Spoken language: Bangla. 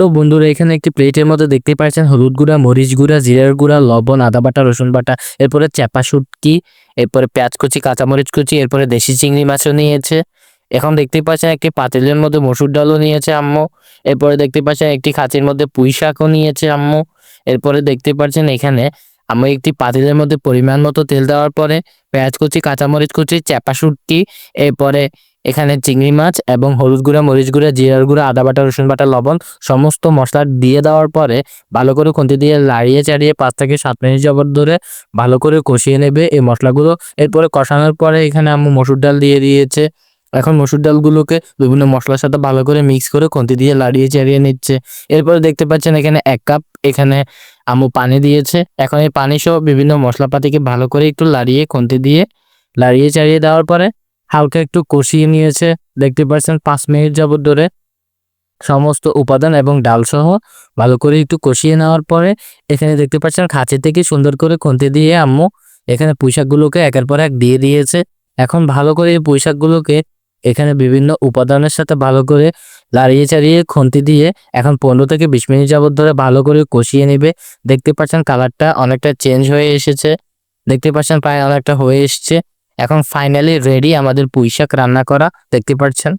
তো বন্ধুরা এখানে একটি প্লেটের মধ্যে দেখতে পাচ্ছেন হলুদ গুঁড়া, মরিচ গুঁড়া, জিরার গুঁড়া, লবণ, আদা বাটা, রসুন বাটা, এরপরে চ্যাপা শুটকি, এরপরে পেঁয়াজ কুচি, কাঁচামরিচ কুচি, এরপরে দেশি চিংড়ি মাছও নিয়েছে। এখন দেখতে পাচ্ছেন একটি পাতিলের মধ্যে মসুর ডালও নিয়েছে আম্মু। এরপরে দেখতে পাচ্ছেন একটি খাঁচির মধ্যে পুঁই শাকও নিয়েছে আম্মু। এরপরে দেখতে পাচ্ছেন এখানে আম্মু একটি পাতিলের মধ্যে পরিমাণ মতো তেল দেওয়ার পরে পেঁয়াজ কুচি, কাঁচামরিচ কুচি, চ্যাপা শুটকি, এরপরে এখানে চিংড়ি মাছ এবং হলুদ গুঁড়া, মরিচ গুঁড়া, জিরার গুঁড়া, আদা বাটা, রসুন বাটা, লবণ সমস্ত মশলা দিয়ে দেওয়ার পরে ভালো করে খুন্তি দিয়ে লাড়িয়ে চাড়িয়ে 5 থেকে 7 মিনিট যাবত ধরে ভালো করে কষিয়ে নেবে এই মশলাগুলো। এরপরে কষানোর পরে এখানে আম্মু মসুর ডাল দিয়ে দিয়েছে। এখন মসুর ডালগুলোকে বিভিন্ন মশলার সাথে ভালো করে মিক্স করে খুন্তি দিয়ে লাড়িয়ে চাড়িয়ে নিচ্ছে। এরপরে দেখতে পাচ্ছেন এখানে 1 কাপ এখানে আম্মু পানি দিয়েছে। এখন এই পানি সহ বিভিন্ন মশলাপাতিকে ভালো করে একটু লাড়িয়ে খুন্তি দিয়ে লাড়িয়ে চাড়িয়ে দেওয়ার পরে হালকা একটু কষিয়ে নিয়েছে। দেখতে পাচ্ছেন 5 মিনিট যাবত ধরে সমস্ত উপাদান এবং ডাল সহ ভালো করে একটু কষিয়ে নেওয়ার পরে এখানে দেখতে পাচ্ছেন খাঁচি থেকে সুন্দর করে খুন্তি দিয়ে আম্মু এখানে পুঁইশাকগুলোকে একের পর এক দিয়ে দিয়েছে। এখন ভালো করে এই পুঁইশাকগুলোকে এখানে বিভিন্ন উপাদানের সাথে ভালো করে লাড়িয়ে চাড়িয়ে খুন্তি দিয়ে এখন 15 থেকে 20 মিনিট যাবত ধরে ভালো করে কষিয়ে নেবে। দেখতে পাচ্ছেন কালারটা অনেকটা চেঞ্জ হয়ে এসেছে। দেখতে পাচ্ছেন প্রায় অনেকটা হয়ে এসছে। এখন ফাইনালি রেডি আমাদের পুঁইশাক রান্না করা, দেখতে পাচ্ছেন।